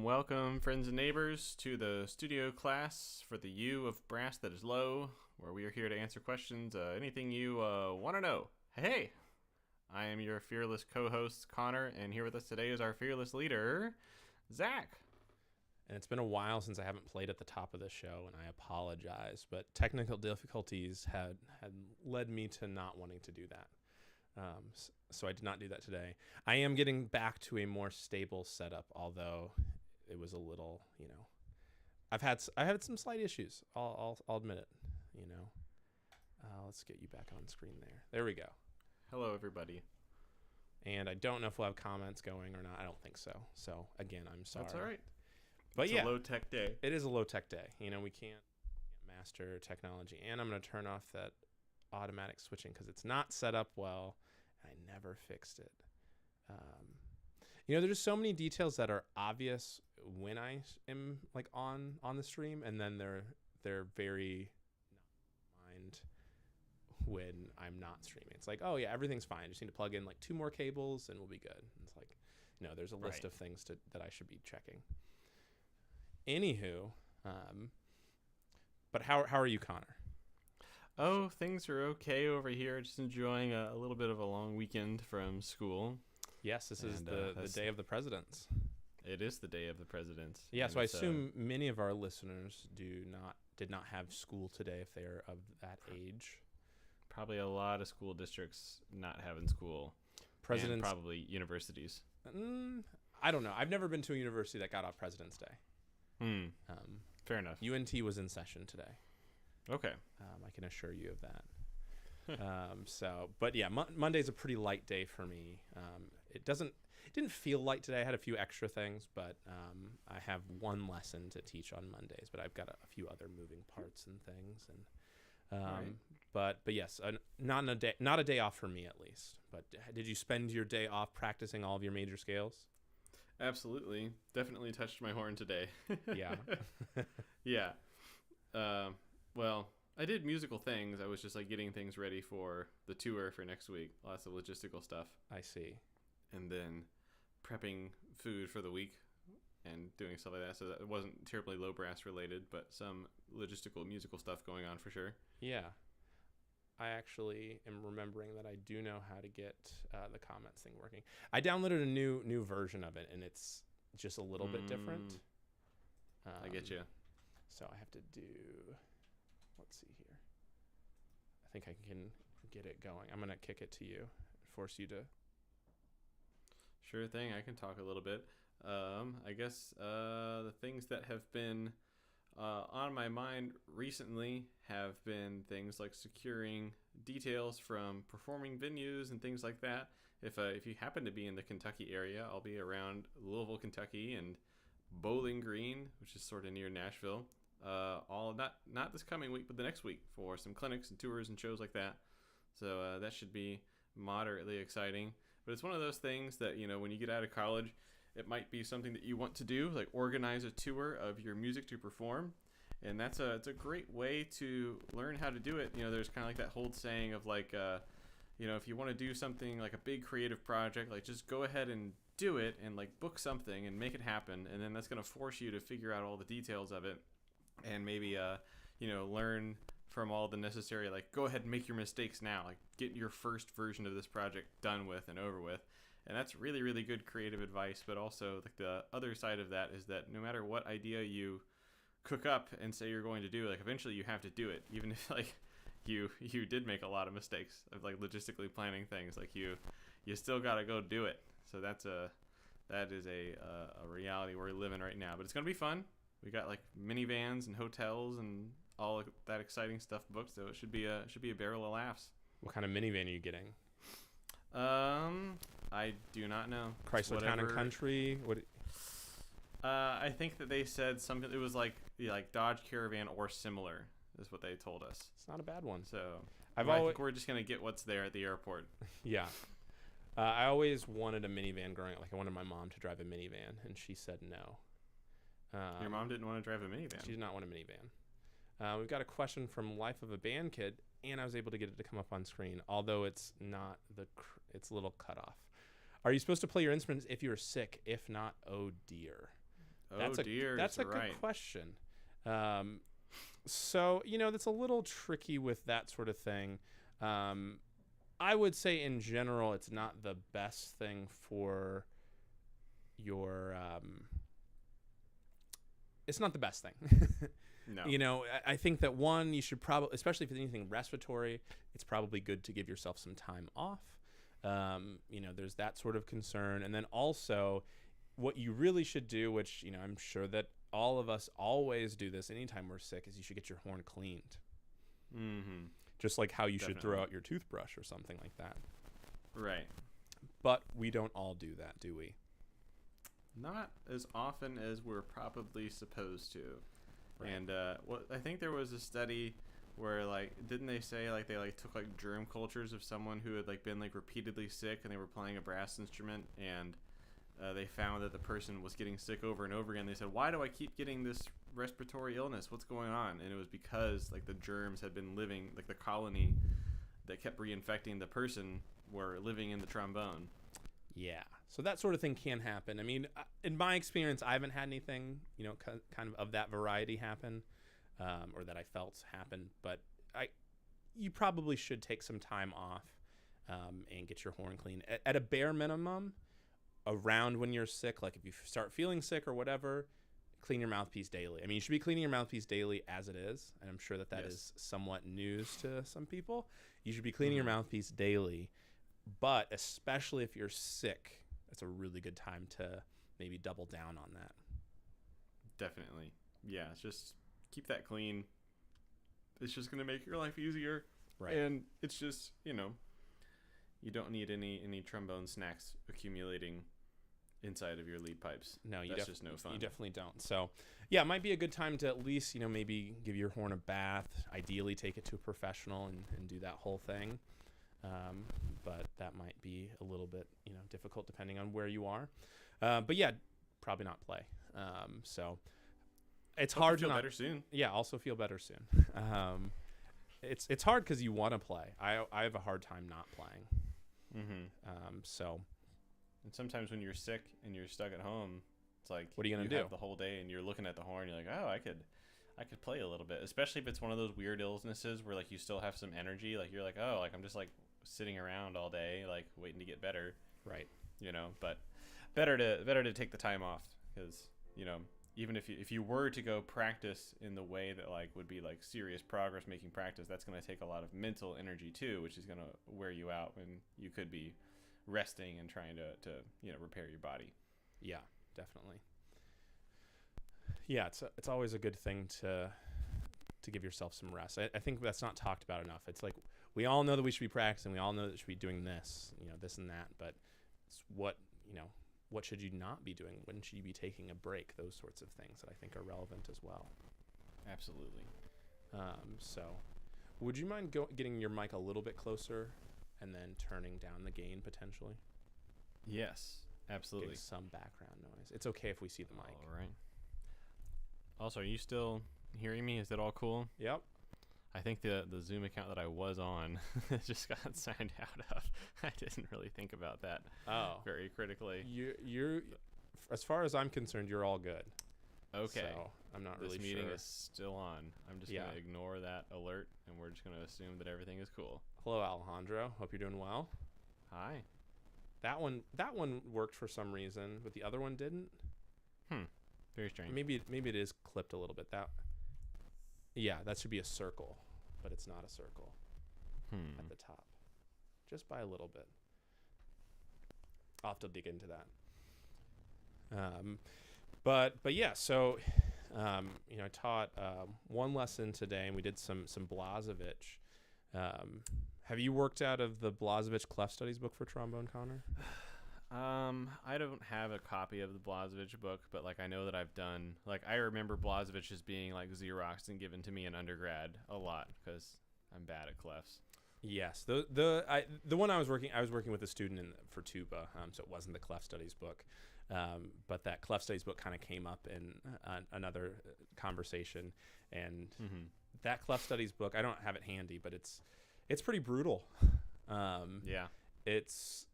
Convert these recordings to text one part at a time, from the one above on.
Welcome, friends and neighbors, to the studio class for the U of Brass That Is Low, where we are here to answer questions, anything you want to know. Hey, I am your fearless co-host, Connor, and here with us today is our fearless leader, Zach. And it's been a while since I haven't played at the top of the show, and I apologize, but technical difficulties had led me to not wanting to do that. So I did not do that today. I am getting back to a more stable setup, although it was a little, I had some slight issues. I'll admit it. Let's get you back on screen there. There we go. Hello, everybody. And I don't know if we'll have comments going or not. I don't think so. So again, I'm sorry. That's all right. But it's a low-tech day. It is a low-tech day. We can't master technology. And I'm going to turn off that automatic switching because it's not set up well. I never fixed it. There's just so many details that are obvious when I am like on the stream, and then they're very not mind when I'm not streaming. It's like, oh yeah, everything's fine. I just need to plug in like 2 more cables and we'll be good. And it's like, no, there's a list of things that I should be checking. Anywho, but how are you, Connor? Oh, things are okay over here. Just enjoying a little bit of a long weekend from school. Yes, this is the Day of the Presidents. It is the Day of the Presidents. Yeah, so I assume many of our listeners did not have school today if they're of that age. Probably a lot of school districts not having school. Presidents, and probably universities. I don't know. I've never been to a university that got off President's Day. Fair enough. UNT was in session today. Okay. I can assure you of that. But yeah, Monday's a pretty light day for me. It didn't feel light today. I had a few extra things, but I have one lesson to teach on Mondays, but I've got a few other moving parts and things. And right. But yes, not a day off for me at least. But did you spend your day off practicing all of your major scales? Absolutely. Definitely touched my horn today. Yeah. Yeah. Well, I did musical things. I was just like getting things ready for the tour for next week. Lots of logistical stuff. I see. And then prepping food for the week and doing stuff like that. So that it wasn't terribly low brass related, but some logistical musical stuff going on for sure. Yeah. I actually am remembering that I do know how to get the comments thing working. I downloaded a new version of it, and it's just a little bit different. I get you. So I have to do... Let's see here. I think I can get it going. I'm going to kick it to you, force you to... Sure thing. I can talk a little bit. I guess the things that have been on my mind recently have been things like securing details from performing venues and things like that. If you happen to be in the Kentucky area, I'll be around Louisville, Kentucky, and Bowling Green, which is sort of near Nashville. All not this coming week, but the next week for some clinics and tours and shows like that. So that should be moderately exciting. But it's one of those things that, when you get out of college, it might be something that you want to do, like organize a tour of your music to perform. And it's a great way to learn how to do it. There's kind of like that whole saying of like, if you want to do something like a big creative project, like just go ahead and do it and like book something and make it happen. And then that's going to force you to figure out all the details of it and maybe, learn from all the necessary, like go ahead and make your mistakes now, like get your first version of this project done with and over with. And that's really, really good creative advice. But also like the other side of that is that no matter what idea you cook up and say you're going to do, like eventually you have to do it, even if like you did make a lot of mistakes of like logistically planning things, like you still got to go do it. So that is a reality we're living right now, but it's going to be fun. We got like minivans and hotels and all that exciting stuff booked, so it should be a barrel of laughs. What kind of minivan are you getting? I do not know. Chrysler Town and Country? What? I think that they said something. It was like Dodge Caravan or similar is what they told us. It's not a bad one. So I think we're just gonna get what's there at the airport. Yeah. I always wanted a minivan growing up. Like I wanted my mom to drive a minivan, and she said no. Your mom didn't want to drive a minivan. She did not want a minivan. We've got a question from Life of a Band Kid, and I was able to get it to come up on screen, although it's not it's a little cut off. Are you supposed to play your instruments if you're sick? If not, oh dear. That's a good question. So, that's a little tricky with that sort of thing. I would say in general, it's not the best thing for your... it's not the best thing. No. I think that one, you should probably, especially if it's anything respiratory, it's probably good to give yourself some time off. There's that sort of concern. And then also what you really should do, which, I'm sure that all of us always do this anytime we're sick, is you should get your horn cleaned. Mm-hmm. Just like how you should throw out your toothbrush or something like that. Right. But we don't all do that, do we? Not as often as we're probably supposed to. Right. And I think there was a study where didn't they say they took germ cultures of someone who had been repeatedly sick, and they were playing a brass instrument, and they found that the person was getting sick over and over again. They said, why do I keep getting this respiratory illness? What's going on? And it was because the germs had been living, the colony that kept reinfecting the person were living in the trombone. Yeah. So that sort of thing can happen. I mean, in my experience, I haven't had anything, kind of that variety happen, or that I felt happen. But you probably should take some time off and get your horn clean. At a bare minimum, around when you're sick, if you start feeling sick or whatever, clean your mouthpiece daily. I mean, you should be cleaning your mouthpiece daily as it is. And I'm sure that is somewhat news to some people. You should be cleaning your mouthpiece daily. But especially if you're sick, it's a really good time to maybe double down on that. Definitely. Yeah, just keep that clean. It's just going to make your life easier. Right. And it's just, you don't need any trombone snacks accumulating inside of your lead pipes. No, that's just no fun. You definitely don't. So, yeah, it might be a good time to at least, maybe give your horn a bath. Ideally, take it to a professional and do that whole thing. But that might be a little bit, difficult depending on where you are. But yeah, probably not play. So it's hard to feel better soon. Yeah, also feel better soon. It's hard because you want to play. I have a hard time not playing. Mm-hmm. And sometimes when you're sick and you're stuck at home, it's what are you gonna do? Have the whole day and you're looking at the horn. You're like, oh, I could play a little bit. Especially if it's one of those weird illnesses where you still have some energy. You're like, oh, I'm just sitting around all day, waiting to get better. Right. But better to take the time off, because even if you were to go practice in the way that would be serious progress making practice, that's going to take a lot of mental energy too, which is going to wear you out when you could be resting and trying to repair your body. Yeah, definitely. Yeah, it's always a good thing to give yourself some rest. I think that's not talked about enough. It's we all know that we should be practicing. We all know that we should be doing this, this and that. But it's what should you not be doing? When should you be taking a break? Those sorts of things that I think are relevant as well. Absolutely. So would you mind getting your mic a little bit closer and then turning down the gain potentially? Yes, absolutely. Getting some background noise. It's okay if we see the mic. All right. Also, are you still hearing me? Is that all cool? Yep. I think the Zoom account that I was on just got signed out of. I didn't really think about that very critically. You're, as far as I'm concerned, you're all good. Okay. So I'm not really sure. This meeting is still on. I'm just going to ignore that alert, and we're just going to assume that everything is cool. Hello, Alejandro. Hope you're doing well. Hi. That one worked for some reason, but the other one didn't. Very strange. Maybe it is clipped a little bit. That should be a circle, but it's not a circle at the top, just by a little bit. I'll have to dig into that. But yeah, so I taught one lesson today, and we did some Blazevich. Have you worked out of the Blazevich Clef Studies book for trombone, Connor? I don't have a copy of the Blazevich book, but like I know that I've done. Like I remember Blazevich as being like Xeroxed and given to me in undergrad a lot because I'm bad at clefs. Yes, the one I was working with a student for tuba, so it wasn't the clef studies book, but that clef studies book kind of came up in another conversation, and that clef studies book, I don't have it handy, but it's pretty brutal. Yeah, it's,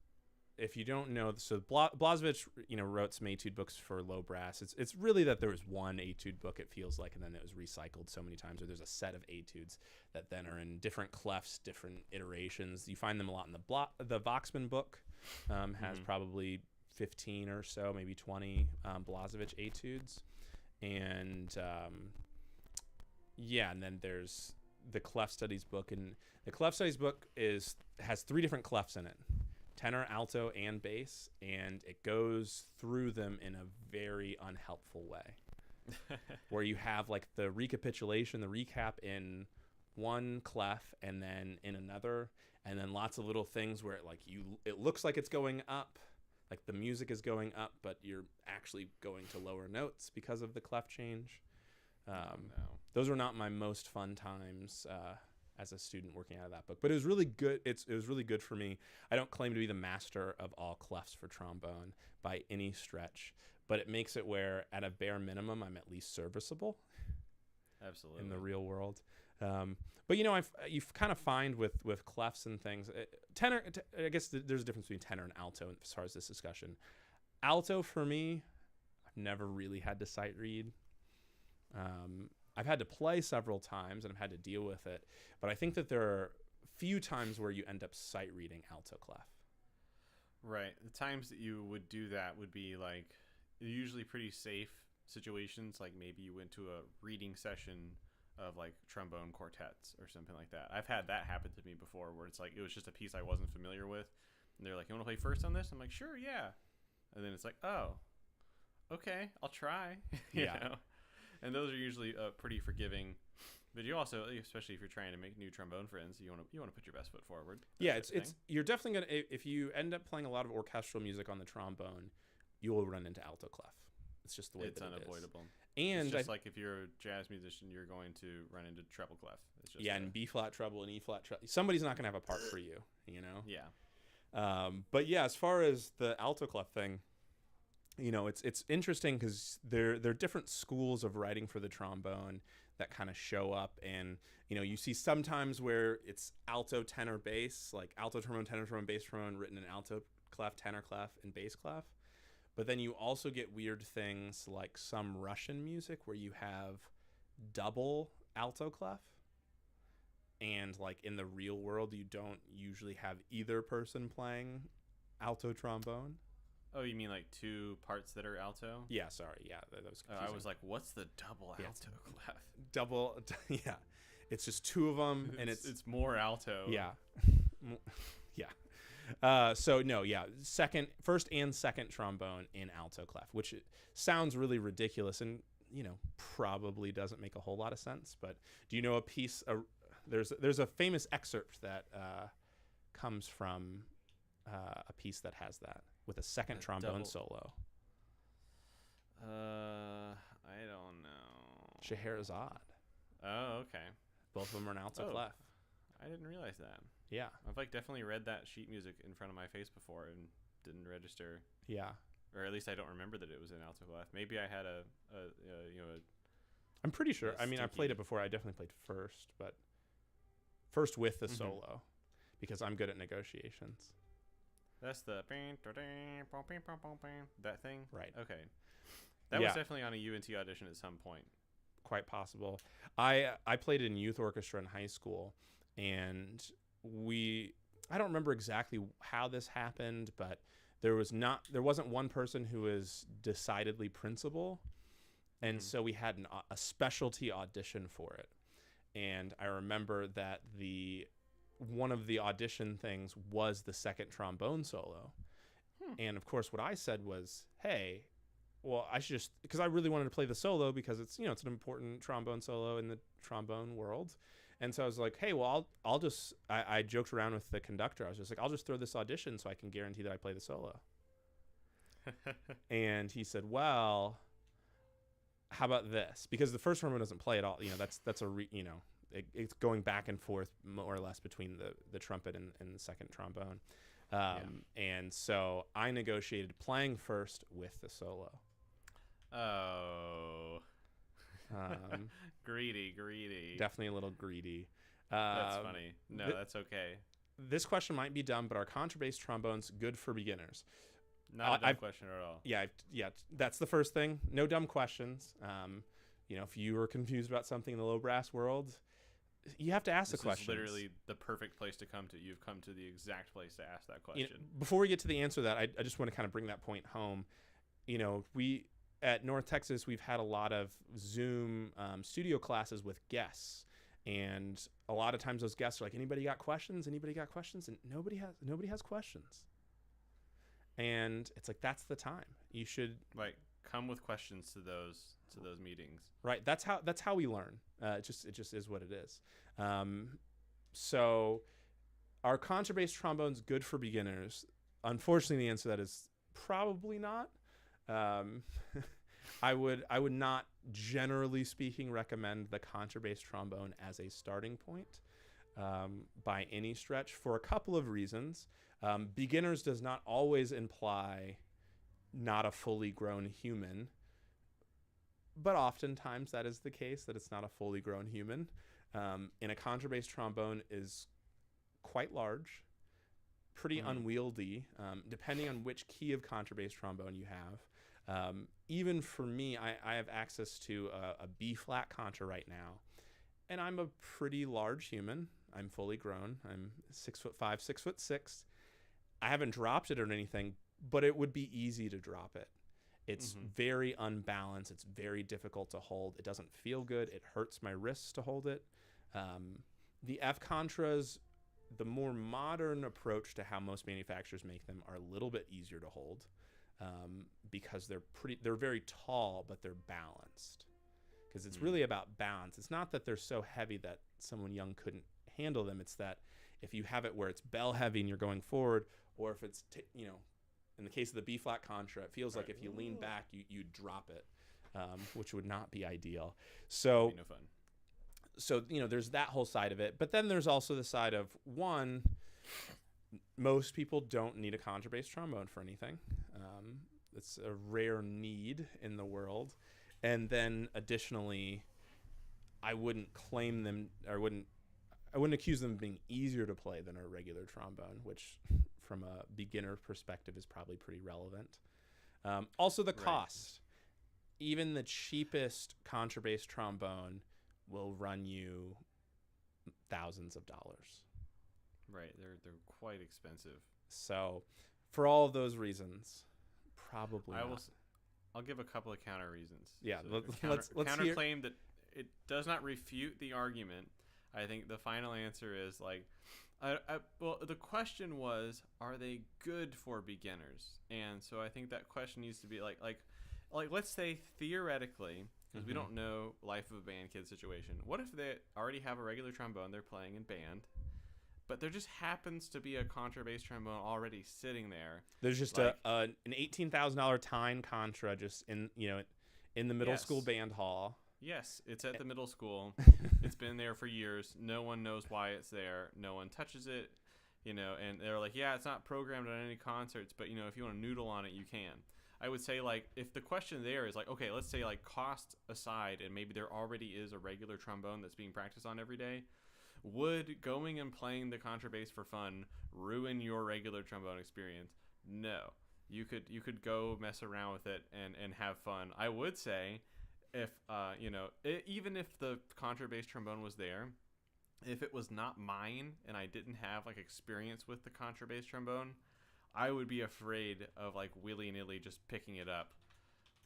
if you don't know, so Blazevich, wrote some etude books for low brass. It's really that there was one etude book, it feels like, and then it was recycled so many times, or there's a set of etudes that then are in different clefs, different iterations. You find them a lot in the Voxman book, has probably 15 or so, maybe 20 Blazevich etudes. And and then there's the clef studies book, and the clef studies book has 3 different clefs in it: tenor, alto, and bass, and it goes through them in a very unhelpful way, where you have like the recapitulation, the recap in one clef and then in another, and then lots of little things where it looks like it's going up, like the music is going up, but you're actually going to lower notes because of the clef change. Those were not my most fun times as a student working out of that book, but it was really good. It was really good for me. I don't claim to be the master of all clefs for trombone by any stretch, but it makes it where at a bare minimum I'm at least serviceable. Absolutely. In the real world. But you kind of find with clefs and things, tenor. I guess there's a difference between tenor and alto as far as this discussion. Alto for me, I've never really had to sight read. I've had to play several times and I've had to deal with it, but I think that there are few times where you end up sight reading alto clef. Right. The times that you would do that would be like usually pretty safe situations, like maybe you went to a reading session of like trombone quartets or something like that. I've had that happen to me before, where it's like it was just a piece I wasn't familiar with, and they're like, "You want to play first on this?" I'm like, "Sure, yeah." And then it's like, "Oh, okay, I'll try." you know? And those are usually pretty forgiving. But you also, especially if you're trying to make new trombone friends, you want to put your best foot forward. It's you're definitely gonna, if you end up playing a lot of orchestral music on the trombone, you will run into alto clef. It's just the way it's unavoidable. And it's just like if you're a jazz musician, you're going to run into treble clef. It's just and B flat treble and E flat treble. Somebody's not gonna have a part for you, Yeah. But yeah, as far as the alto clef thing, it's interesting because there are different schools of writing for the trombone that kind of show up, and you see sometimes where it's alto, tenor, bass, like alto trombone, tenor trombone, bass trombone written in alto clef, tenor clef, and bass clef. But then you also get weird things like some Russian music where you have double alto clef, and like in the real world you don't usually have either person playing alto trombone. Oh, you mean like 2 parts that are alto? Yeah, sorry. Yeah, that was confusing. I was like, what's the double alto clef? Double, yeah. It's just 2 of them, and it's more alto. Yeah. First and second trombone in alto clef, which sounds really ridiculous and, probably doesn't make a whole lot of sense. But do you know a piece, there's a famous excerpt that comes from a piece that has that, with a second trombone solo. I don't know. Scheherazade. Oh, okay. Both of them are in alto clef. I didn't realize that. Yeah. I've definitely read that sheet music in front of my face before and didn't register. Yeah. Or at least I don't remember that it was in alto clef. Maybe I had I'm pretty sure. I mean, I played it before. I definitely played first, but first with the solo, because I'm good at negotiations. That's the that thing? Right. Okay. That was definitely on a UNT audition at some point. Quite possible. I played in youth orchestra in high school, and I don't remember exactly how this happened, but there wasn't one person who was decidedly principal, and so we had a specialty audition for it. And I remember that one of the audition things was the second trombone solo. And of course what I said was, hey, well, I should just, because I really wanted to play the solo because it's, it's an important trombone solo in the trombone world. And so I was like, hey, well, I joked around with the conductor. I was just like, I'll just throw this audition so I can guarantee that I play the solo. And he said, well, how about this? Because the first trombone doesn't play at all. That's it's going back and forth more or less between the trumpet and the second trombone. And so I negotiated playing first with the solo. Oh. Greedy. Definitely a little greedy. That's funny. No, that's okay. This question might be dumb, but are contrabass trombones good for beginners? Not a dumb question at all. Yeah. That's the first thing. No dumb questions. If you were confused about something in the low brass world, you have to ask the question. This is literally the perfect place to come to. You've come to the exact place to ask that question. Before we get to the answer to that, I just want to kind of bring that point home. We at North Texas, we've had a lot of Zoom studio classes with guests, and a lot of times those guests are like, "Anybody got questions? Anybody got questions?" And nobody has questions. And it's like, that's the time. You should come with questions to those meetings. Right. That's how we learn. It just is what it is. So are contrabass trombones good for beginners? Unfortunately, the answer to that is probably not. I would not, generally speaking, recommend the contrabass trombone as a starting point by any stretch, for a couple of reasons. Beginners does not always imply not a fully grown human, but oftentimes that is the case, that it's not a fully grown human. And a contrabass trombone is quite large, pretty unwieldy, depending on which key of contrabass trombone you have. Even for me, I have access to a B-flat contra right now, and I'm a pretty large human. I'm fully grown. I'm 6'5", 6'6". I haven't dropped it or anything, but it would be easy to drop it. It's very unbalanced. It's very difficult to hold. It doesn't feel good. It hurts my wrists to hold it. The F contras, the more modern approach to how most manufacturers make them, are a little bit easier to hold because they're very tall, but they're balanced. Because it's really about balance. It's not that they're so heavy that someone young couldn't handle them. It's that if you have it where it's bell heavy and you're going forward, or if it's in the case of the B flat contra, it feels like if you lean back, you drop it, which would not be ideal. So no fun. So there's that whole side of it, but then there's also the side of, one, most people don't need a contrabass trombone for anything. It's a rare need in the world, and then additionally, I wouldn't claim them, or I wouldn't accuse them of being easier to play than a regular trombone, which from a beginner perspective is probably pretty relevant. Also the cost. Even the cheapest contrabass trombone will run you thousands of dollars. Right. They're quite expensive. So for all of those reasons, probably not. I'll give a couple of counter reasons. Yeah, so let's counterclaim that it does not refute the argument. I think the final answer is well, the question was, are they good for beginners? And so I think that question needs to be like let's say theoretically, because we don't know life of a band kid situation. What if they already have a regular trombone, they're playing in band, but there just happens to be a contrabass trombone already sitting there. There's just an $18,000 Tyne contra just in the middle school band hall. Yes, it's at the middle school. It's been there for years. No one knows why it's there. No one touches it, and they're like, yeah, it's not programmed on any concerts, but if you want to noodle on it, you can. I would say if the question there is okay, let's say cost aside, and maybe there already is a regular trombone that's being practiced on every day, would going and playing the contrabass for fun ruin your regular trombone experience? No. You could go mess around with it and have fun. I would say, if even if the contrabass trombone was there, if it was not mine and I didn't have experience with the contrabass trombone, I would be afraid of willy-nilly just picking it up,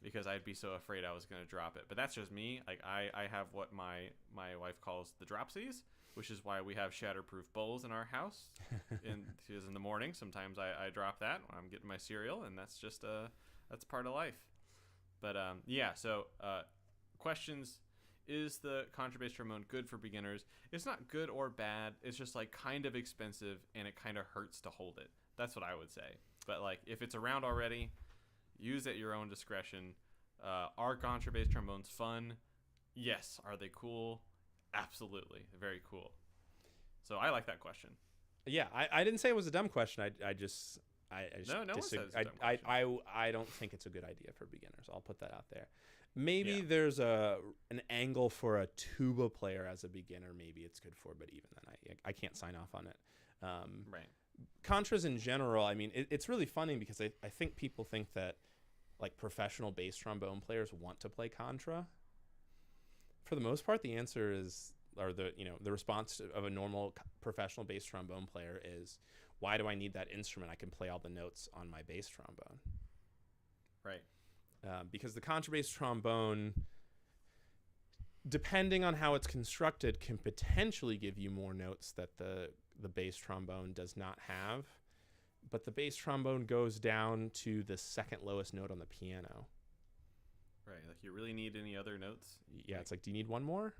because I'd be so afraid I was going to drop it. But that's just me. I have what my wife calls the dropsies, which is why we have shatterproof bowls in our house. Because in the morning, sometimes I drop that when I'm getting my cereal, and that's just that's part of life. But so questions: is the contrabass trombone good for beginners? It's not good or bad. It's just kind of expensive, and it kind of hurts to hold it. That's what I would say. But if it's around already, Use at your own discretion. Are contrabass trombones fun? Yes. Are they cool? Absolutely. They're very cool. So I like that question. Yeah, I didn't say it was a dumb question. I just No one says it's a dumb I, question. I don't think it's a good idea for beginners. I'll put that out there. Maybe Yeah. there's an angle for a tuba player as a beginner. Maybe it's good for, but even then, I can't sign off on it. Right. Contras in general, I mean, it's really funny because I think people think that like professional bass trombone players want to play contra. For the most part, the answer is, or the response of a normal professional bass trombone player is, why do I need that instrument? I can play all the notes on my bass trombone. Right. Because the contrabass trombone, depending on how it's constructed, can potentially give you more notes that the bass trombone does not have. But the bass trombone goes down to the second lowest note on the piano. Right. Like, you really need any other notes? Yeah, it's like, do you need one more?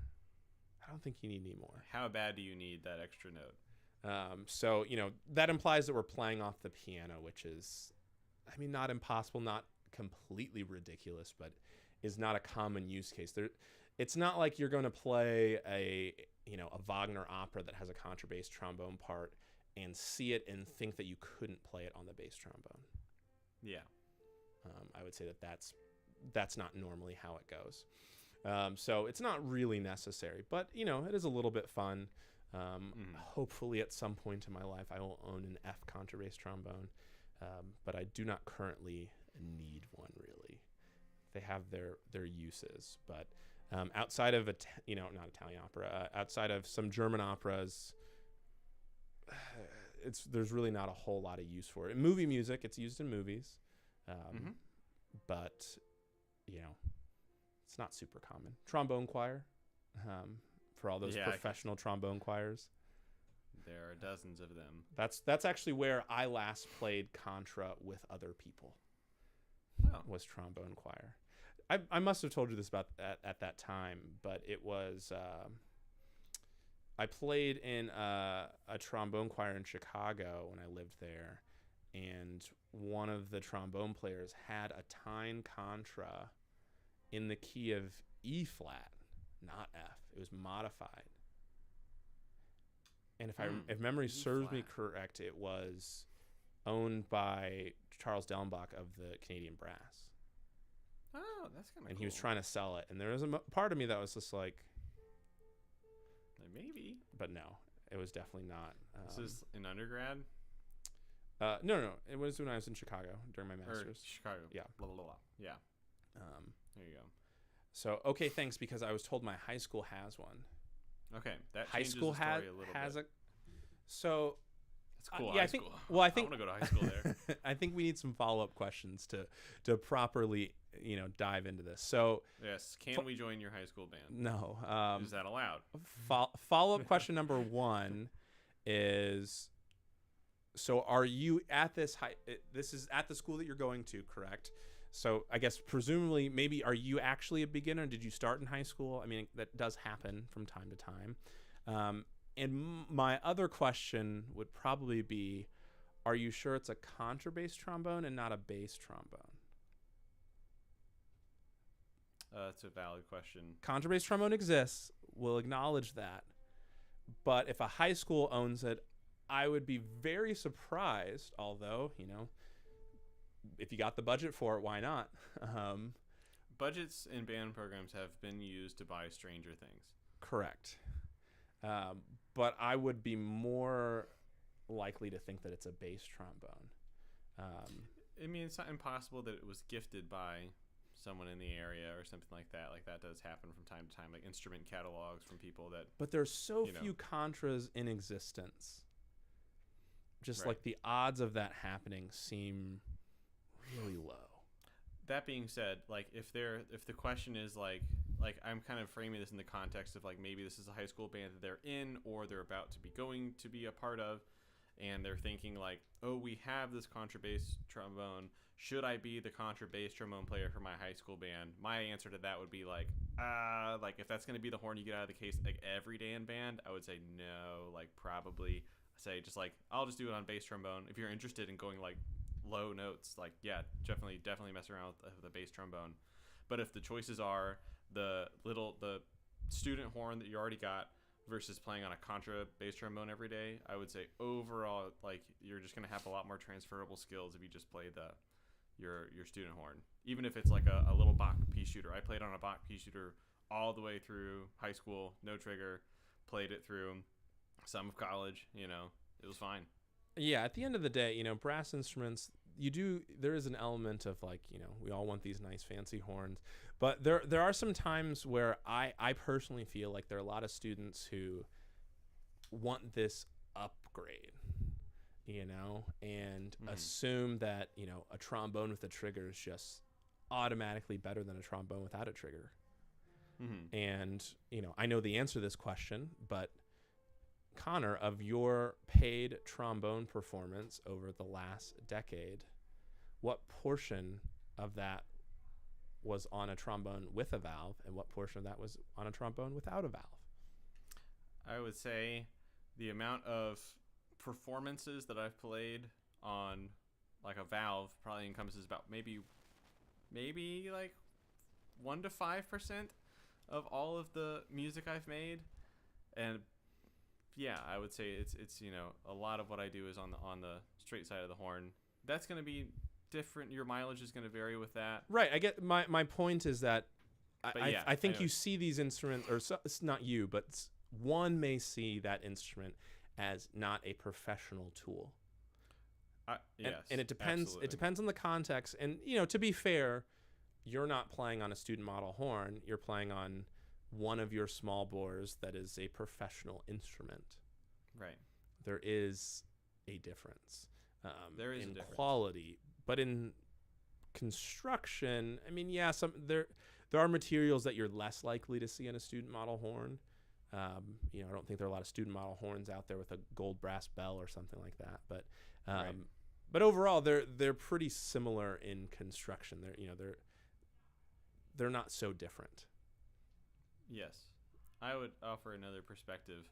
I don't think you need any more. How bad do you need that extra note? So, that implies that we're playing off the piano, which is, I mean, not impossible, not completely ridiculous, but is not a common use case. It's not like you're going to play a Wagner opera that has a contrabass trombone part and see it and think that you couldn't play it on the bass trombone. Yeah. I would say that's not normally how it goes. So it's not really necessary, but it is a little bit fun. Hopefully at some point in my life I will own an F contrabass trombone, but I do not currently need one really. They have their uses, but outside of not Italian opera, outside of some German operas, there's really not a whole lot of use for it. In movie music, it's used in movies, but it's not super common. Trombone choir, for all those professional trombone choirs. There are dozens of them. That's actually where I last played contra with other people. Was trombone choir. I must have told you this about at that time, but it was I played in a trombone choir in Chicago when I lived there, and one of the trombone players had a Tyne contra in the key of E flat, not F. It was modified. And if memory serves me correct, it was owned by Charles Dellenbach of the Canadian Brass. Oh, that's kind of cool. And he was trying to sell it. And there was a part of me that was just like maybe. But no, it was definitely not. This is in undergrad? No. It was when I was in Chicago during my master's. Chicago. Yeah. Blah, blah, blah. Yeah. There you go. So, okay, thanks, because I was told my high school has one. Okay, that high changes school the story a little has bit. So That's cool. yeah, High I think. school. Well, I think I want to go to high school there. I think we need some follow-up questions to properly dive into this. So Yes. Can we join your high school band? no. Is that allowed? Follow-up question number one is: so are you at this this is at the school that you're going to, correct? So I guess presumably, maybe, are you actually a beginner? Did you start in high school? I mean, that does happen from time to time. And my other question would probably be, are you sure it's a contrabass trombone and not a bass trombone? That's a valid question. Contrabass trombone exists. We'll acknowledge that. But if a high school owns it, I would be very surprised, although, if you got the budget for it, why not? Budgets in band programs have been used to buy Stranger Things. Correct. But I would be more likely to think that it's a bass trombone. I mean, it's not impossible that it was gifted by someone in the area or something like that. Like, that does happen from time to time, like instrument catalogs from people that... But there's so few contras in existence. Just like the odds of that happening seem really low. That being said, like, if the question is like I'm kind of framing this in the context of, like, maybe this is a high school band that they're in or they're about to be going to be a part of, and they're thinking like, oh, we have this contrabass trombone. Should I be the contrabass trombone player for my high school band? My answer to that would be like if that's going to be the horn you get out of the case, like, every day in band, I would say no. Like, probably say just like, I'll just do it on bass trombone. If you're interested in going like low notes, like definitely mess around with the bass trombone. But if the choices are the student horn that you already got versus playing on a contra bass trombone every day, I would say overall, like, you're just gonna have a lot more transferable skills if you just play your student horn, even if it's like a little Bach pea shooter. I played on a Bach pea shooter all the way through high school, no trigger, played it through some of college. It was fine. Yeah, at the end of the day, brass instruments, there is an element of, like, we all want these nice fancy horns, but there are some times where I personally feel like there are a lot of students who want this upgrade, and assume that, a trombone with a trigger is just automatically better than a trombone without a trigger. Mm-hmm. And, I know the answer to this question, but Connor, of your paid trombone performance over the last decade, what portion of that was on a trombone with a valve, and what portion of that was on a trombone without a valve? I would say the amount of performances that I've played on like a valve probably encompasses about maybe like 1 to 5% of all of the music I've made. And yeah, I would say it's a lot of what I do is on the straight side of the horn. That's going to be different. Your mileage is going to vary with that. Right. I get my point is that I think you see these instruments, or it's not you, but one may see that instrument as not a professional tool. Yes, and it depends. Absolutely. It depends on the context. And to be fair, you're not playing on a student model horn. You're playing on one of your small bores that is a professional instrument. Right. There is a difference. There is in a difference. Quality, but in construction, I mean, yeah, there are materials that you're less likely to see in a student model horn. I don't think there are a lot of student model horns out there with a gold brass bell or something like that. But right. But overall, they're pretty similar in construction. They're not so different. Yes, I would offer another perspective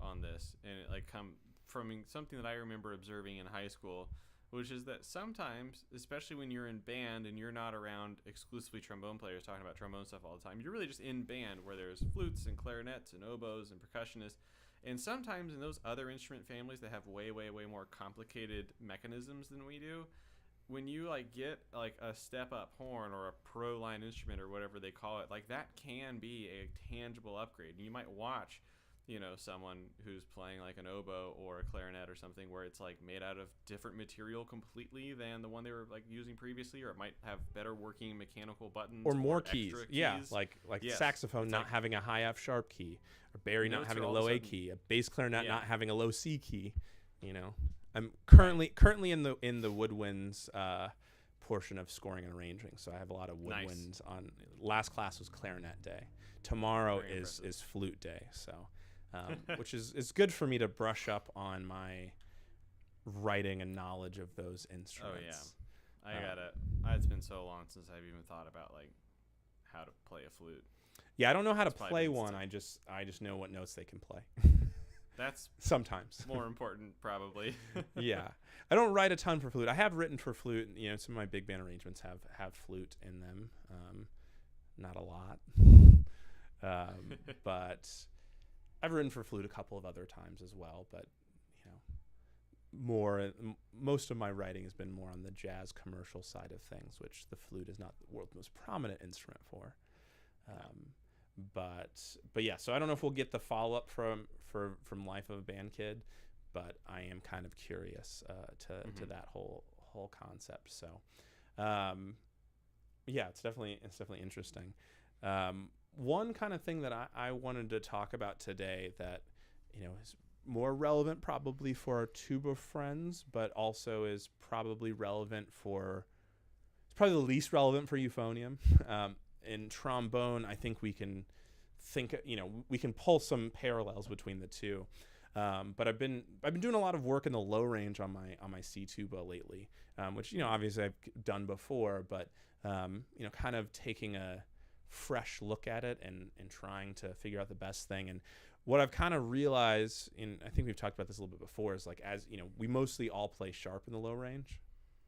on this, and it come from something that I remember observing in high school, which is that sometimes, especially when you're in band and you're not around exclusively trombone players talking about trombone stuff all the time, you're really just in band where there's flutes and clarinets and oboes and percussionists. And sometimes in those other instrument families that have way, way, way more complicated mechanisms than we do, when you get a step up horn or a pro line instrument or whatever they call it, that can be a tangible upgrade. And you might watch, someone who's playing like an oboe or a clarinet or something where it's made out of different material completely than the one they were using previously, or it might have better working mechanical buttons or more keys. Yeah, like yes. Saxophone not having a high F sharp key, or Barry not having a low A key, a bass clarinet not having a low C key. I'm currently in the woodwinds portion of scoring and arranging, so I have a lot of woodwinds on. Last class was clarinet day. Tomorrow is flute day, so which is good for me to brush up on my writing and knowledge of those instruments. Oh yeah, it's been so long since I've even thought about how to play a flute. Yeah, I don't know how to play one. I just know what notes they can play. That's sometimes more important, probably. Yeah, I don't write a ton for flute. I have written for flute. Some of my big band arrangements have flute in them. Not a lot, but I've written for flute a couple of other times as well. But most of my writing has been more on the jazz commercial side of things, which the flute is not the world's most prominent instrument for. But yeah, so I don't know if we'll get the follow up from Life of a Band Kid, but I am kind of curious to that whole concept. So, yeah, it's definitely interesting. One kind of thing that I wanted to talk about today that is more relevant probably for our tuba friends, but also is probably relevant it's probably the least relevant for euphonium. In trombone, I think we can pull some parallels between the two. But I've been doing a lot of work in the low range on my C tuba lately, which obviously I've done before, but kind of taking a fresh look at it and trying to figure out the best thing. And what I've kind of realized, I think we've talked about this a little bit before, is as we mostly all play sharp in the low range,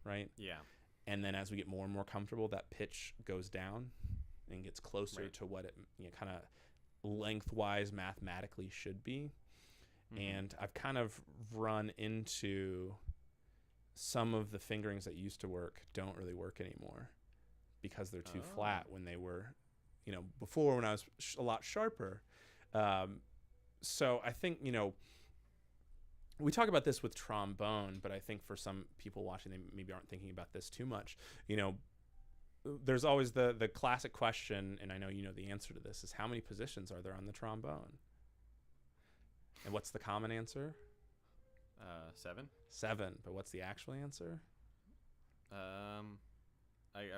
right? Yeah. And then as we get more and more comfortable, that pitch goes down and gets closer to what it kind of lengthwise mathematically should be. And I've kind of run into some of the fingerings that used to work don't really work anymore because they're too flat when they were, before when I was a lot sharper. So I think, we talk about this with trombone, but I think for some people watching, they maybe aren't thinking about this too much. There's always the classic question, and I know you know the answer to this, is how many positions are there on the trombone? And what's the common answer? 7. 7, but what's the actual answer? Are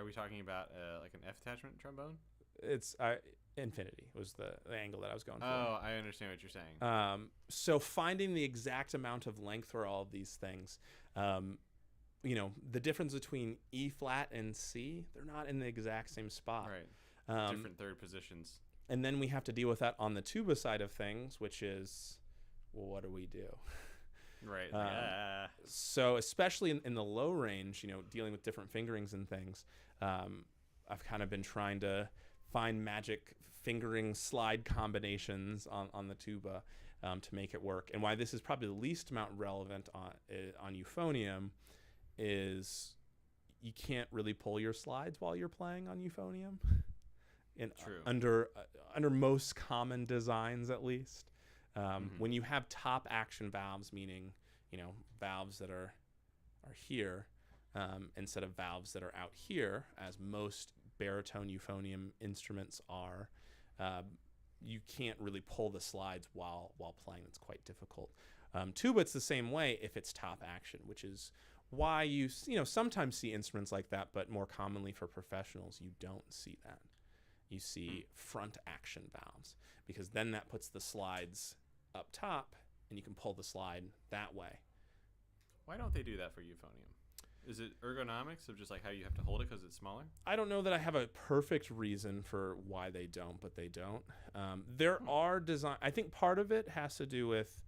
we talking about like an F attachment trombone? It's infinity was the angle that I was going for. Oh, I understand what you're saying. So finding the exact amount of length for all of these things, the difference between E flat and C, they're not in the exact same spot. Right. Different third positions. And then we have to deal with that on the tuba side of things, which is, well, what do we do? Right. So especially in the low range, dealing with different fingerings and things, I've kind of been trying to find magic fingering slide combinations on the tuba to make it work. And why this is probably the least amount relevant on euphonium is you can't really pull your slides while you're playing on euphonium. True. Under most common designs, at least. When you have top action valves, meaning valves that are here instead of valves that are out here, as most baritone euphonium instruments are, you can't really pull the slides while playing. It's quite difficult. Tuba, it's the same way if it's top action, which is why you sometimes see instruments like that, but more commonly for professionals, you don't see that. You see front action valves, because then that puts the slides up top and you can pull the slide that way. Why don't they do that for euphonium? Is it ergonomics of just like how you have to hold it because it's smaller? I don't know that I have a perfect reason for why they don't, but they don't. There are design. I think part of it has to do with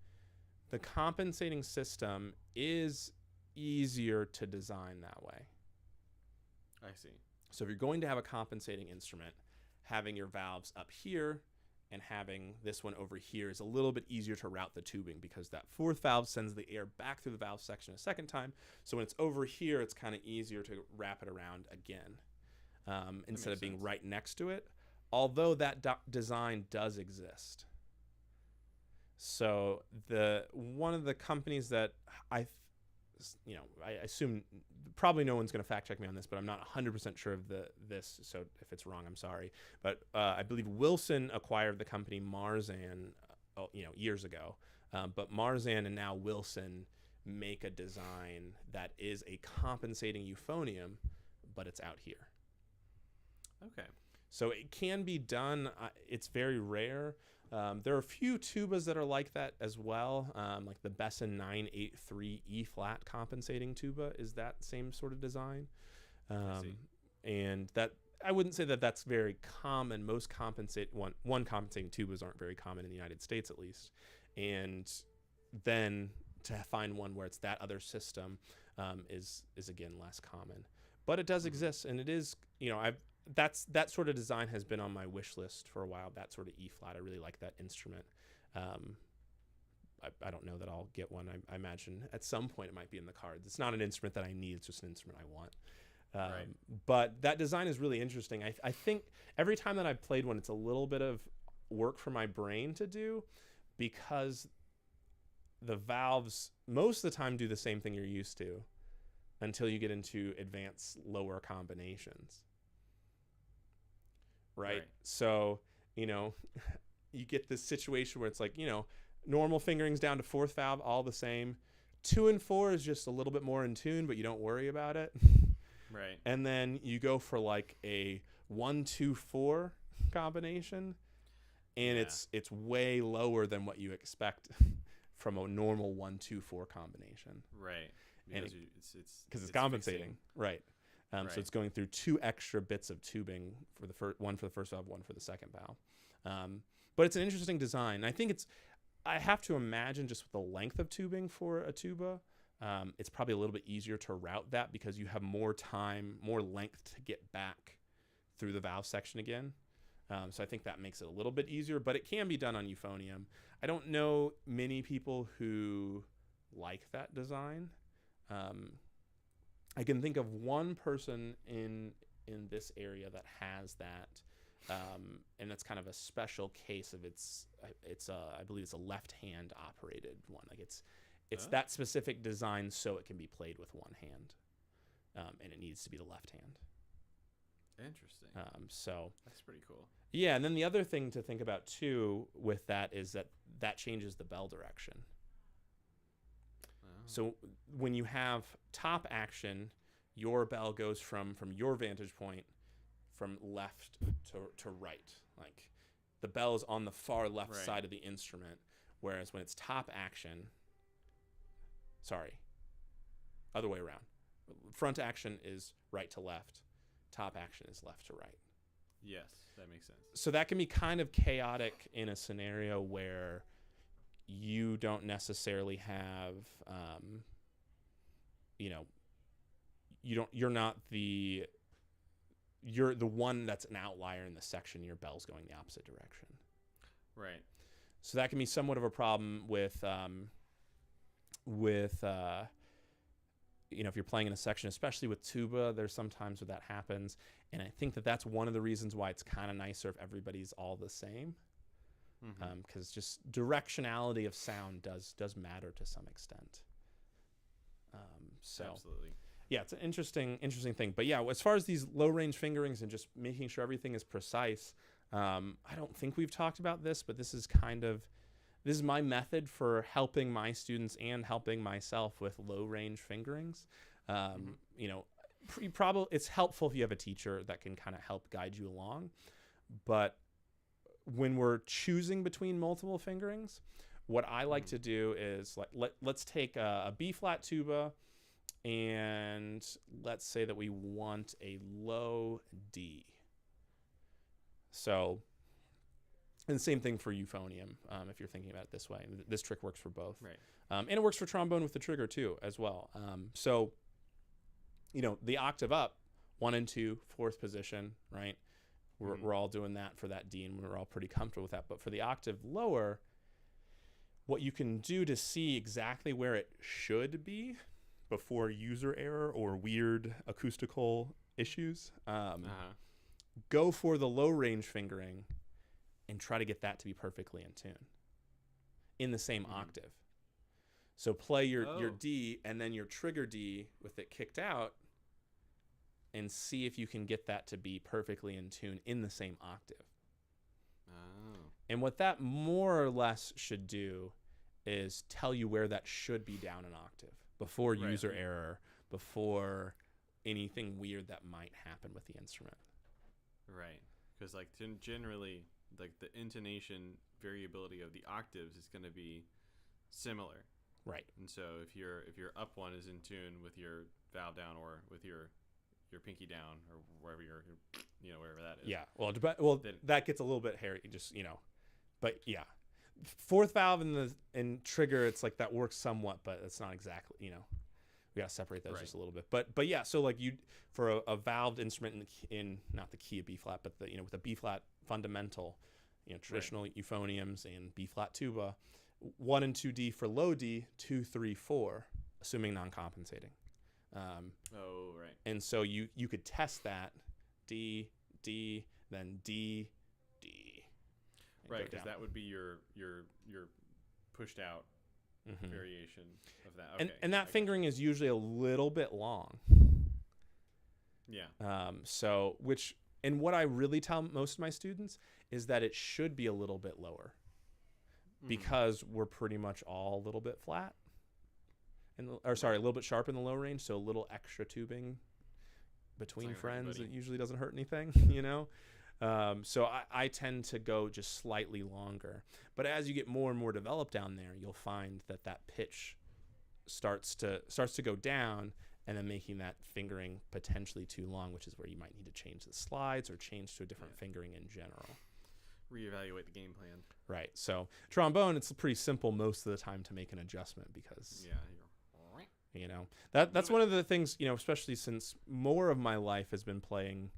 the compensating system is easier to design that way. I see. So if you're going to have a compensating instrument, having your valves up here and having this one over here is a little bit easier to route the tubing, because that fourth valve sends the air back through the valve section a second time. So when it's over here, it's kind of easier to wrap it around again instead of being sense. right next to it, although that design does exist. So one of the companies that I assume probably no one's going to fact check me on this, but I'm not 100% sure of this. So if it's wrong, I'm sorry. But I believe Wilson acquired the company Marzan, years ago. But Marzan and now Wilson make a design that is a compensating euphonium, but it's out here. Okay. So it can be done. It's very rare. There are a few tubas that are like that as well, like the Besson 983 E flat compensating tuba is that same sort of design. And that I wouldn't say that that's very common. Most one compensating tubas aren't very common in the United States, at least. And then to find one where it's that other system is again less common. But it does exist, and it is, that sort of design has been on my wish list for a while. That sort of E flat, I really like that instrument. I don't know that I'll get one. I imagine at some point it might be in the cards. It's not an instrument that I need. It's just an instrument I want. Right. But that design is really interesting. I think every time that I've played one, it's a little bit of work for my brain to do, because the valves most of the time do the same thing you're used to until you get into advanced lower combinations. Right. So, you get this situation where it's like, normal fingerings down to fourth valve, all the same. 2 and 4 is just a little bit more in tune, but you don't worry about it. Right. And then you go for like a 1-2-4 combination, and it's way lower than what you expect from a normal 1-2-4 combination. Right. Because Because it's compensating. fixing. Right. Right. So it's going through 2 extra bits of tubing for the one for the first valve, one for the second valve. But it's an interesting design. I think I have to imagine, just with the length of tubing for a tuba, it's probably a little bit easier to route that because you have more time, more length to get back through the valve section again. So I think that makes it a little bit easier, but it can be done on euphonium. I don't know many people who like that design. I can think of one person in this area that has that, and that's kind of a special case of I believe it's a left-hand operated one. Like it's that specific design so it can be played with one hand, and it needs to be the left hand. Interesting. So that's pretty cool. Yeah, and then the other thing to think about too with that is that changes the bell direction. So when you have top action, your bell goes from your vantage point from left to right. Like the bell is on the far left side of the instrument, whereas when it's top action, other way around. Front action is right to left. Top action is left to right. Yes, that makes sense. So that can be kind of chaotic in a scenario where you don't necessarily have, you're the one that's an outlier in the section. Your bell's going the opposite direction. Right. So that can be somewhat of a problem with if you're playing in a section, especially with tuba, there's sometimes where that happens. And I think that's one of the reasons why it's kind of nicer if everybody's all the same. Because just directionality of sound does matter to some extent. Absolutely. Yeah, it's an interesting thing. But yeah, as far as these low range fingerings and just making sure everything is precise, I don't think we've talked about this, but this is my method for helping my students and helping myself with low range fingerings. It's helpful if you have a teacher that can kind of help guide you along. But when we're choosing between multiple fingerings, what I like to do is let's take a B flat tuba, and let's say that we want a low D. So, and the same thing for euphonium, if you're thinking about it this way. This trick works for both. Right. And it works for trombone with the trigger too, as well. So, the octave up, 1 and 2, fourth position, right? We're all doing that for that D, and we're all pretty comfortable with that. But for the octave lower, what you can do to see exactly where it should be before user error or weird acoustical issues, go for the low range fingering and try to get that to be perfectly in tune in the same octave. So play your D and then your trigger D with it kicked out, and see if you can get that to be perfectly in tune in the same octave. And what that more or less should do is tell you where that should be down an octave before user error, before anything weird that might happen with the instrument. Right. Because generally, the intonation variability of the octaves is going to be similar. Right. And so if your up one is in tune with your valve down or with your pinky down or wherever wherever that is. Yeah. Well, that gets a little bit hairy. Just but yeah, fourth valve and trigger. It's like that works somewhat, but it's not exactly. We gotta separate those just a little bit. But yeah. So for a valved instrument in not the key of B flat, but with a B flat fundamental, traditional euphoniums and B flat tuba, 1 and 2 D for low D, 2, 3, 4, assuming non-compensating. And so you could test that D, D, then D, D. Right, because that would be your pushed out variation of that. Okay, and that fingering is usually a little bit long. Yeah. What I really tell most of my students is that it should be a little bit lower, because we're pretty much all a little bit flat. A little bit sharp in the low range, so a little extra tubing between friends. It usually doesn't hurt anything, So I tend to go just slightly longer. But as you get more and more developed down there, you'll find that pitch starts to go down, and then making that fingering potentially too long, which is where you might need to change the slides or change to a different fingering in general. Reevaluate the game plan. Right. So trombone, it's pretty simple most of the time to make an adjustment because You know, that's one of the things, you know, especially since more of my life has been playing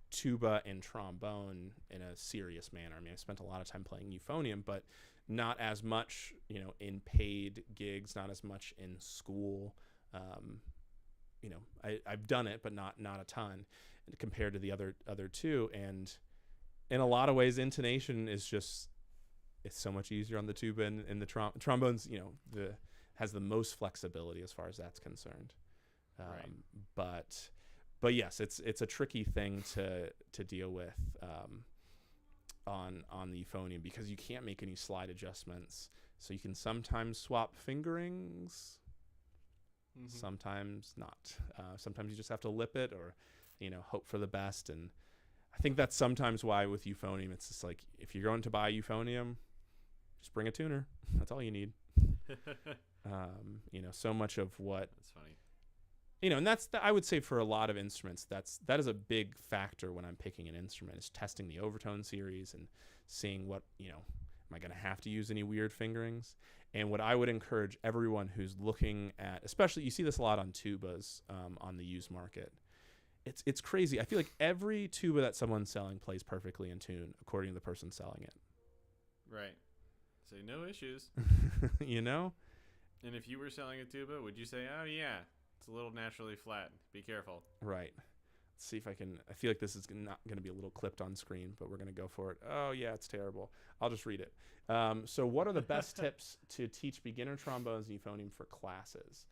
tuba and trombone in a serious manner. I mean, I spent a lot of time playing euphonium, but not as much, you know, in paid gigs, not as much in school. You know, I've done it, but not a ton compared to the other two. And in a lot of ways, intonation is it's so much easier on the tuba and the trombones, you know, has the most flexibility as far as that's concerned. Right. But yes, it's a tricky thing to deal with on the euphonium, because you can't make any slide adjustments. So you can sometimes swap fingerings, sometimes not. Sometimes you just have to lip it, or, you know, hope for the best. And I think that's sometimes why with euphonium, it's just like, if you're going to buy euphonium, just bring a tuner. That's all you need. You know, so much of what, That's funny. You know, and I would say for a lot of instruments, that is a big factor when I'm picking an instrument, is testing the overtone series and seeing what, you know, am I going to have to use any weird fingerings? And what I would encourage everyone who's looking at, especially, you see this a lot on tubas on the used market. It's crazy. I feel like every tuba that someone's selling plays perfectly in tune according to the person selling it. Right. Say no issues. You know? And if you were selling a tuba, would you say, oh, yeah, it's a little naturally flat. Be careful. Right. Let's see if I feel like this is not going to be a little clipped on screen, but we're going to go for it. Oh, yeah, it's terrible. I'll just read it. So what are the best tips to teach beginner trombones and euphonium for classes?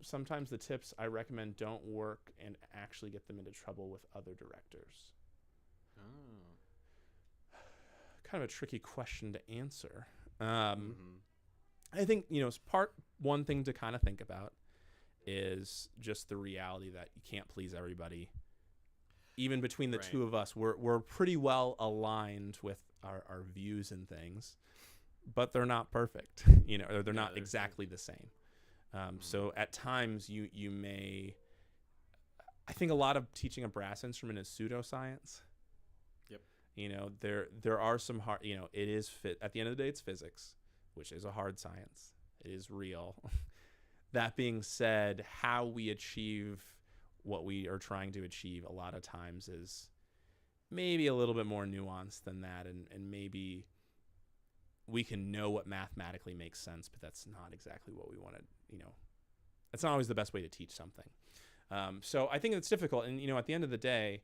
Sometimes the tips I recommend don't work and actually get them into trouble with other directors. Oh. Kind of a tricky question to answer. I think, you know, one thing to kind of think about is just the reality that you can't please everybody. Even between the two of us, we're pretty well aligned with our views and things, but they're not perfect, you know, or they're not exactly the same. So at times you may, I think a lot of teaching a brass instrument is pseudoscience. Yep. You know, there are some hard, you know, it is at the end of the day, it's physics, which is a hard science. It is real. That being said, how we achieve what we are trying to achieve a lot of times is maybe a little bit more nuanced than that. And maybe we can know what mathematically makes sense, but that's not exactly what we want to, you know, that's not always the best way to teach something. So I think it's difficult. And, you know, at the end of the day,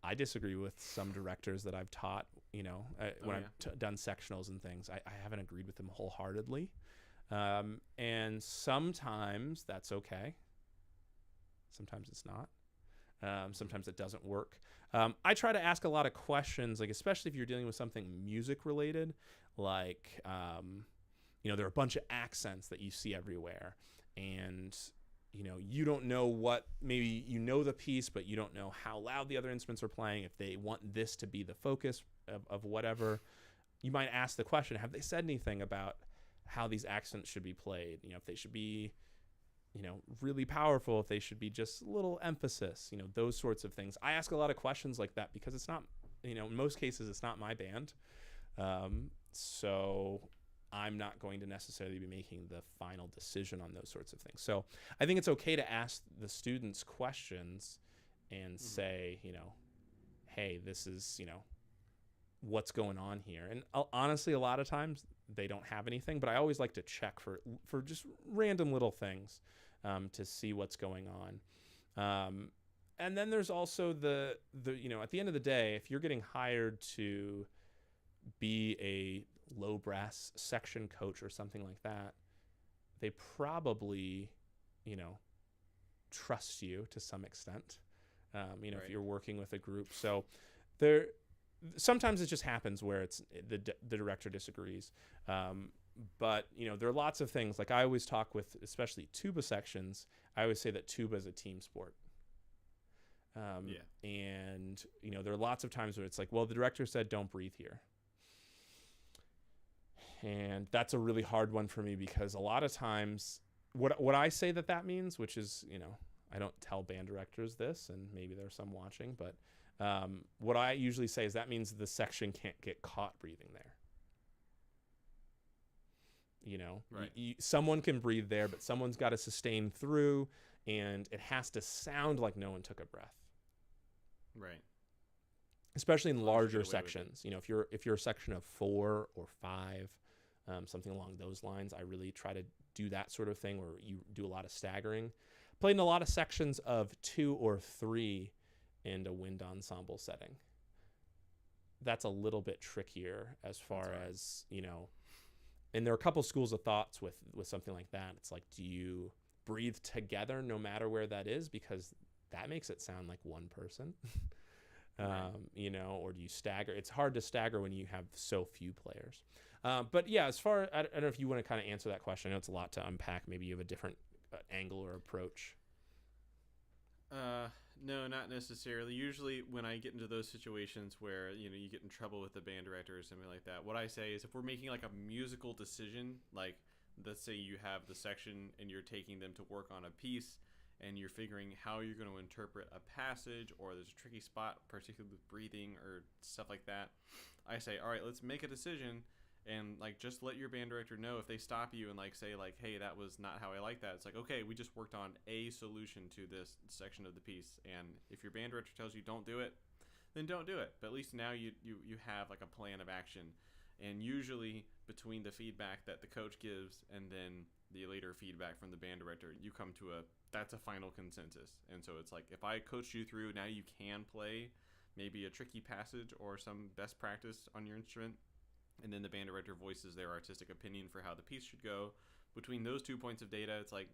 I disagree with some directors that I've taught, you know, when I've done sectionals and things. I haven't agreed with them wholeheartedly. And sometimes that's okay. Sometimes it's not. Sometimes it doesn't work. I try to ask a lot of questions, like, especially if you're dealing with something music related, like, you know, there are a bunch of accents that you see everywhere, and, you know, you don't know what, maybe you know the piece, but you don't know how loud the other instruments are playing. If they want this to be the focus of whatever, you might ask the question, have they said anything about how these accents should be played? You know, if they should be, you know, really powerful, if they should be just a little emphasis, you know, those sorts of things. I ask a lot of questions like that because it's not, you know, in most cases, it's not my band. So I'm not going to necessarily be making the final decision on those sorts of things. So I think it's okay to ask the students questions and say, you know, hey, this is, you know, what's going on here. And honestly, a lot of times they don't have anything, but I always like to check for just random little things to see what's going on. And then there's also the, you know, at the end of the day, if you're getting hired to be a low brass section coach or something like that, they probably, you know, trust you to some extent, you know, if you're working with a group. So sometimes it just happens where it's the director disagrees. But, you know, there are lots of things, like I always talk with, especially tuba sections, I always say that tuba is a team sport. And, you know, there are lots of times where it's like, well, the director said, don't breathe here. And that's a really hard one for me, because a lot of times what I say that means, which is, you know, I don't tell band directors this, and maybe there's some watching, but what I usually say is that means the section can't get caught breathing there. You know, Right. someone can breathe there, but someone's got to sustain through, and it has to sound like no one took a breath. Right. Especially in As long as you larger get away with sections. You know, if you're a section of 4 or 5, something along those lines, I really try to do that sort of thing where you do a lot of staggering. Played in a lot of sections of 2 or 3 in a wind ensemble setting. That's a little bit trickier as far as, you know, and there are a couple schools of thoughts with something like that. It's like, do you breathe together no matter where that is? Because that makes it sound like one person. Right. You know, or do you stagger? It's hard to stagger when you have so few players. But yeah, as far, I don't know if you want to kind of answer that question. I know it's a lot to unpack. Maybe you have a different angle or approach. No, not necessarily. Usually when I get into those situations where, you know, you get in trouble with the band director or something like that, what I say is if we're making like a musical decision, like let's say you have the section and you're taking them to work on a piece and you're figuring how you're going to interpret a passage, or there's a tricky spot, particularly with breathing or stuff like that, I say, all right, let's make a decision. And like, just let your band director know if they stop you and like say like, hey, that was not how I like that. It's like, okay, we just worked on a solution to this section of the piece. And if your band director tells you don't do it, then don't do it. But at least now you have like a plan of action. And usually between the feedback that the coach gives and then the later feedback from the band director, you come to that's a final consensus. And so it's like, if I coach you through, now you can play maybe a tricky passage or some best practice on your instrument, and then the band director voices their artistic opinion for how the piece should go. Between those 2 points of data, it's like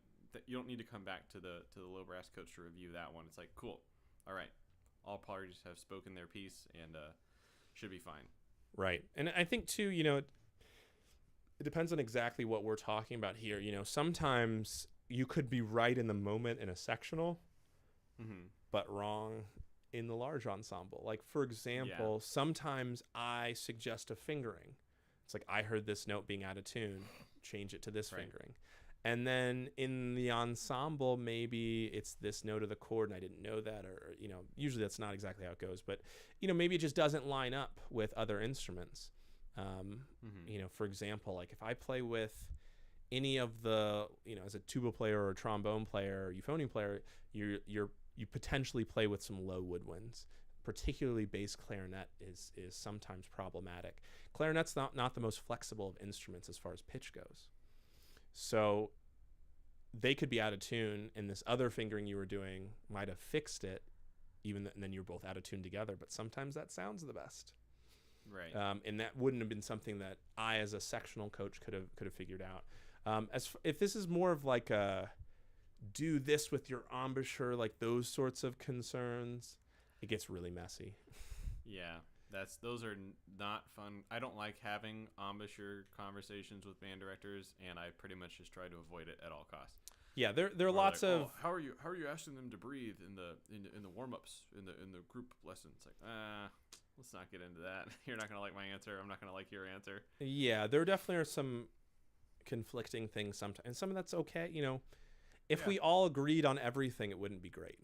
you don't need to come back to the low brass coach to review that one. It's like, cool, all right, all parties have spoken their piece and should be fine. Right. And I think too, you know, it depends on exactly what we're talking about here. You know, sometimes you could be right in the moment in a sectional, but wrong in the large ensemble. Like, for example, sometimes I suggest a fingering. It's like, I heard this note being out of tune, change it to this fingering. And then in the ensemble, maybe it's this note of the chord and I didn't know that, or, you know, usually that's not exactly how it goes, but, you know, maybe it just doesn't line up with other instruments. You know, for example, like if I play with any of the, you know, as a tuba player or a trombone player or euphonium player, you potentially play with some low woodwinds. Particularly bass clarinet is sometimes problematic. Clarinet's not the most flexible of instruments as far as pitch goes. So they could be out of tune, and this other fingering you were doing might have fixed it, and then you're both out of tune together. But sometimes that sounds the best, right? And that wouldn't have been something that I, as a sectional coach, could have figured out. If this is more of like a do this with your embouchure, like those sorts of concerns, it gets really messy. Yeah. Those are not fun. I don't like having embouchure conversations with band directors, and I pretty much just try to avoid it at all costs. Yeah, there are lots like, of. Oh, how are you asking them to breathe in the warm ups in the group lessons? Like, let's not get into that. You're not gonna like my answer. I'm not gonna like your answer. Yeah, there definitely are some conflicting things sometimes, and some of that's okay. You know, if we all agreed on everything, it wouldn't be great.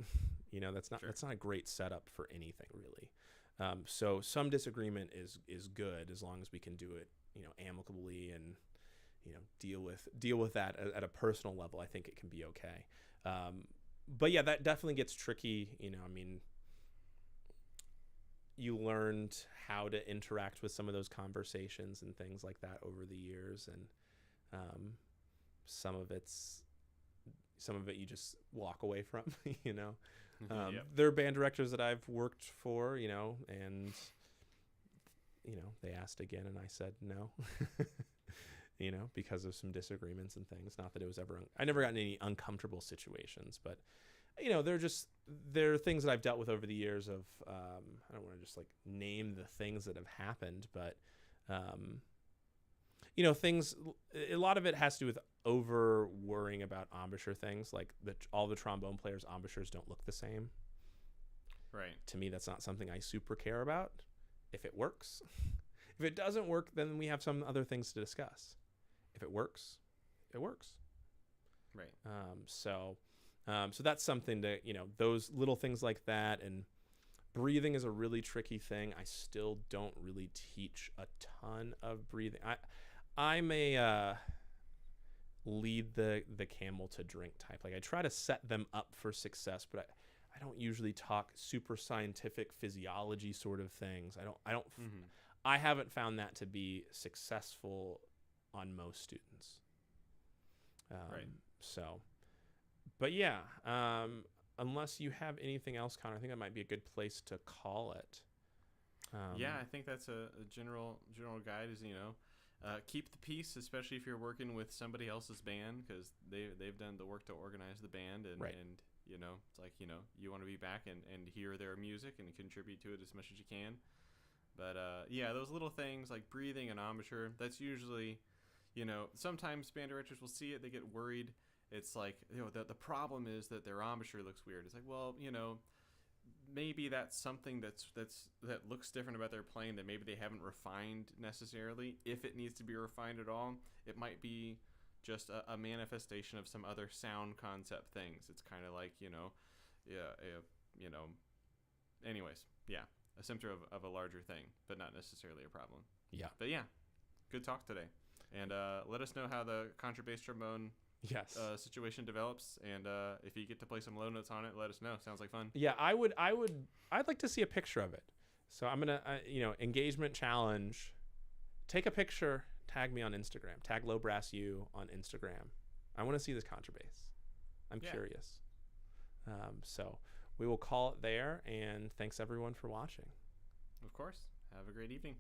You know, that's not a great setup for anything really. So some disagreement is good as long as we can do it, you know, amicably and, you know, deal with that at a personal level. I think it can be okay. But yeah, that definitely gets tricky. You know, I mean, you learned how to interact with some of those conversations and things like that over the years, and some of it you just walk away from. You know. There are band directors that I've worked for, you know, and, you know, they asked again and I said no, you know, because of some disagreements and things. Not that it was I never got in any uncomfortable situations, but, you know, there are things that I've dealt with over the years of, I don't want to just like name the things that have happened, but, you know, a lot of it has to do with over worrying about embouchure things. Like all the trombone players' embouchures don't look the same. Right. To me, that's not something I super care about. If it works. If it doesn't work, then we have some other things to discuss. If it works, it works. Right. So that's something to, you know, those little things like that. And breathing is a really tricky thing. I still don't really teach a ton of breathing. lead the camel to drink type. Like I try to set them up for success, but I don't usually talk super scientific physiology sort of things. I haven't found that to be successful on most students. Right. So, but yeah, unless you have anything else, Connor, I think that might be a good place to call it. Yeah, I think that's a general guide is, keep the peace, especially if you're working with somebody else's band, because they've done the work to organize the band, and, Right. and it's like, you want to be back and hear their music and contribute to it as much as you can. But yeah, those little things like breathing and embouchure, that's usually, sometimes band directors will see it, they get worried. It's like, the problem is that their embouchure looks weird. It's like, well, maybe that's something that looks different about their playing that maybe they haven't refined necessarily. If it needs to be refined at all, it might be just a manifestation of some other sound concept things. It's kind of like, anyways, yeah, a symptom of a larger thing, but not necessarily a problem. Yeah. But yeah, good talk today. And let us know how the contrabass trombone situation develops, and if you get to play some low notes on it, let us know. Sounds like fun. Yeah, I'd like to see a picture of it. So I'm gonna engagement challenge. Take a picture, tag me on Instagram, tag LowBrassU on Instagram. I want to see this contrabass. I'm curious. So we will call it there, and thanks everyone for watching. Of course. Have a great evening.